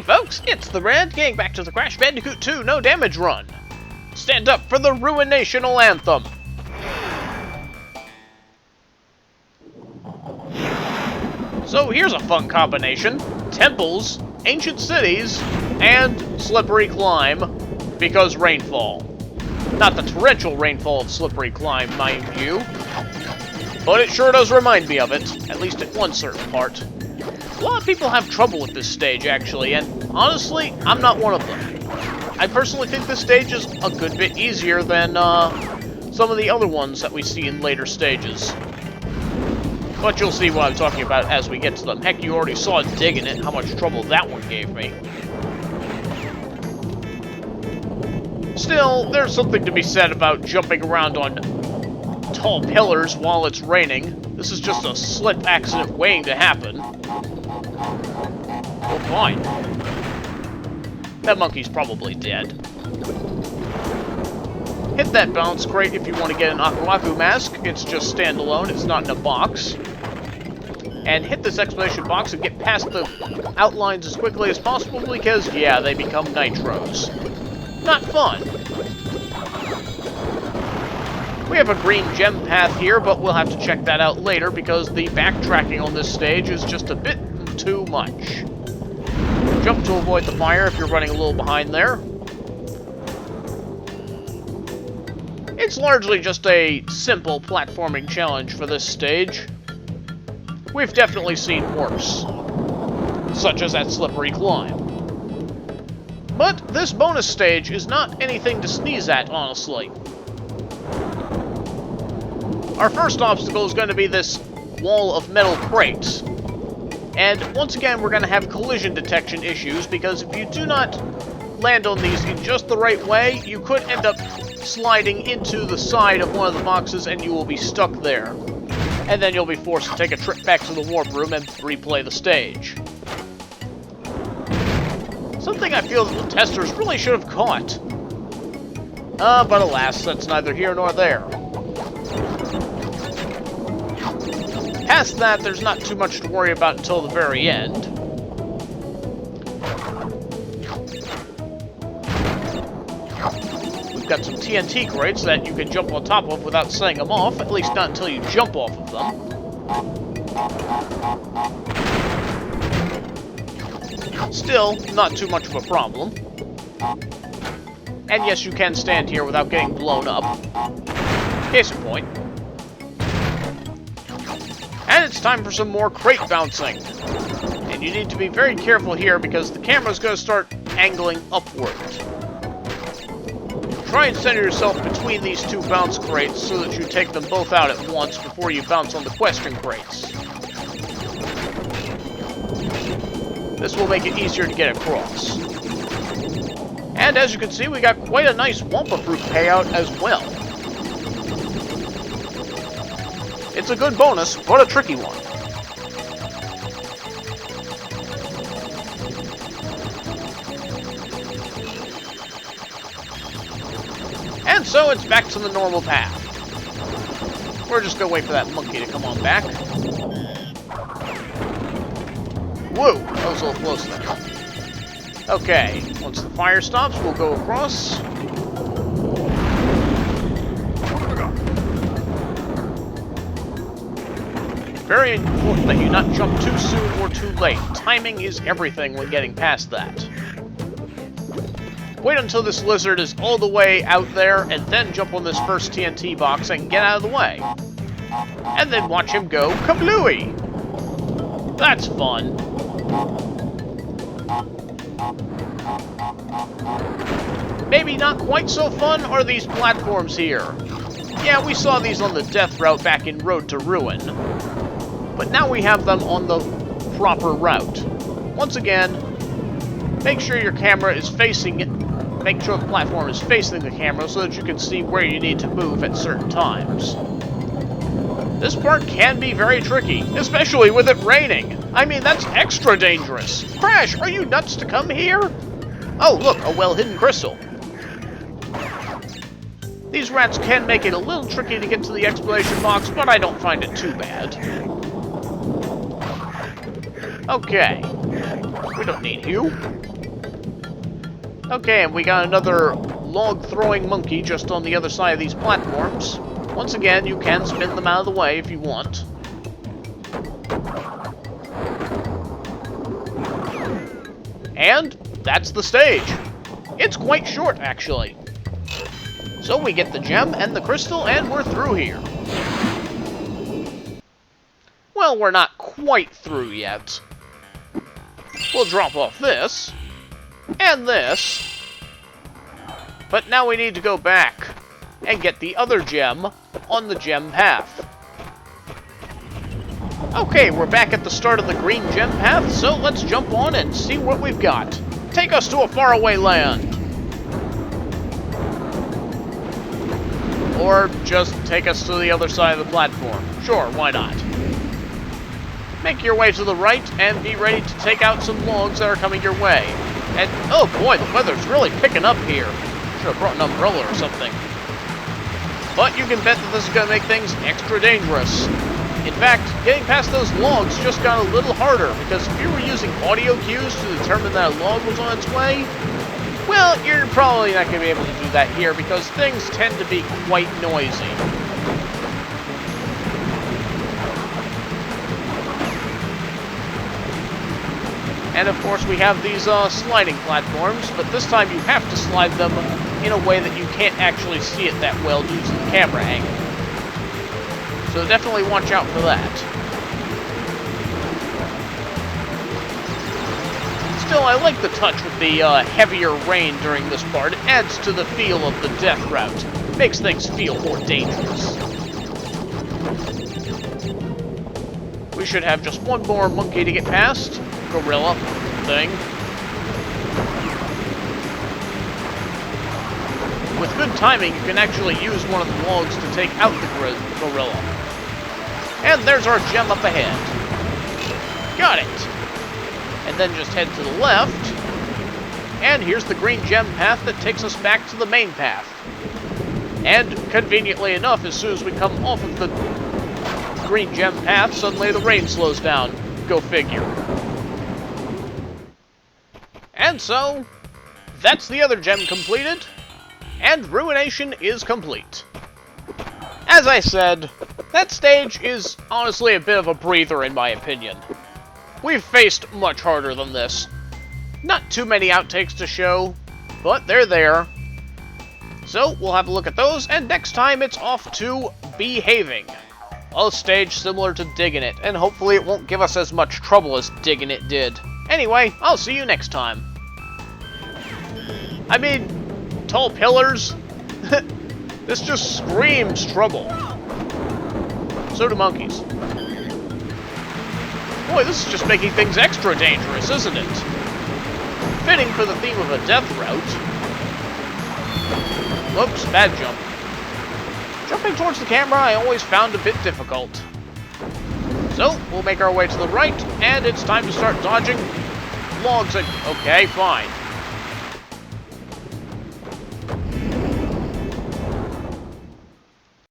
folks, it's the Red, getting back to the Crash Bandicoot 2 No Damage Run. Stand up for the Ruination anthem. So here's a fun combination. Temples, ancient cities, and slippery climb, because rainfall. Not the torrential rainfall of slippery climb, mind you. But it sure does remind me of it, at least at one certain part. A lot of people have trouble with this stage, actually, and honestly, I'm not one of them. I personally think this stage is a good bit easier than some of the other ones that we see in later stages. But you'll see what I'm talking about as we get to them. Heck, you already saw Diggin It, how much trouble that one gave me. Still, there's something to be said about jumping around on tall pillars while it's raining. This is just a slip accident waiting to happen. Oh, fine. That monkey's probably dead. Hit that balance crate if you want to get an Aku Aku mask. It's just standalone, it's not in a box. And hit this exclamation box and get past the outlines as quickly as possible because, yeah, they become nitros. Not fun. We have a green gem path here, but we'll have to check that out later because the backtracking on this stage is just a bit too much. Jump to avoid the fire if you're running a little behind there. It's largely just a simple platforming challenge for this stage. We've definitely seen worse, such as that slippery climb. But this bonus stage is not anything to sneeze at, honestly. Our first obstacle is going to be this wall of metal crates. And once again, we're going to have collision detection issues, because if you do not land on these in just the right way, you could end up sliding into the side of one of the boxes and you will be stuck there. And then you'll be forced to take a trip back to the warp room and replay the stage. Something I feel that the testers really should have caught. But alas, that's neither here nor there. Past that, there's not too much to worry about until the very end. We've got some TNT crates that you can jump on top of without setting them off, at least not until you jump off of them. Still, not too much of a problem. And yes, you can stand here without getting blown up. Case in point. And it's time for some more crate bouncing. And you need to be very careful here because the camera's going to start angling upward. Try and center yourself between these two bounce crates so that you take them both out at once before you bounce on the question crates. This will make it easier to get across. And as you can see, we got quite a nice Wampa Fruit payout as well. It's a good bonus, but a tricky one. And so it's back to the normal path. We're just gonna wait for that monkey to come on back. Whoa, that was a little close there. Okay, once the fire stops, we'll go across. Very important that you not jump too soon or too late. Timing is everything when getting past that. Wait until this lizard is all the way out there, and then jump on this first TNT box and get out of the way. And then watch him go kablooey! That's fun. Maybe not quite so fun are these platforms here. Yeah, we saw these on the death route back in Road to Ruin. But now we have them on the proper route. Once again, make sure your camera is facing it. Make sure the platform is facing the camera so that you can see where you need to move at certain times. This part can be very tricky, especially with it raining. I mean, that's extra dangerous. Crash, are you nuts to come here? Oh, look, a well-hidden crystal. These rats can make it a little tricky to get to the exploration box, but I don't find it too bad. Okay. We don't need you. Okay, and we got another log-throwing monkey just on the other side of these platforms. Once again, you can spin them out of the way if you want. And that's the stage. It's quite short, actually. So we get the gem and the crystal, and we're through here. Well, we're not quite through yet. We'll drop off this, and this. But now we need to go back and get the other gem on the gem path. Okay, we're back at the start of the green gem path, so let's jump on and see what we've got. Take us to a faraway land. Or just take us to the other side of the platform. Sure, why not? Make your way to the right and be ready to take out some logs that are coming your way. And, oh boy, the weather's really picking up here. Should have brought an umbrella or something. But you can bet that this is going to make things extra dangerous. In fact, getting past those logs just got a little harder, because if you were using audio cues to determine that a log was on its way, well, you're probably not going to be able to do that here, because things tend to be quite noisy. And of course we have these sliding platforms, but this time you have to slide them in a way that you can't actually see it that well due to the camera angle. So definitely watch out for that. Still, I like the touch with the heavier rain during this part. It adds to the feel of the death route. Makes things feel more dangerous. We should have just one more monkey to get past. Gorilla thing. With good timing, you can actually use one of the logs to take out the gorilla. And there's our gem up ahead. Got it! And then just head to the left. And here's the green gem path that takes us back to the main path. And conveniently enough, as soon as we come off of the green gem path, suddenly the rain slows down. Go figure. And so, that's the other gem completed, and Ruination is complete. As I said, that stage is honestly a bit of a breather in my opinion. We've faced much harder than this. Not too many outtakes to show, but they're there. So, we'll have a look at those, and next time it's off to Behaving. A stage similar to Diggin It, and hopefully it won't give us as much trouble as Diggin It did. Anyway, I'll see you next time. I mean, tall pillars? This just screams trouble. So do monkeys. Boy, this is just making things extra dangerous, isn't it? Fitting for the theme of a death route. Whoops, bad jump. Jumping towards the camera I always found a bit difficult. So, we'll make our way to the right, and it's time to start dodging logs. Okay, fine.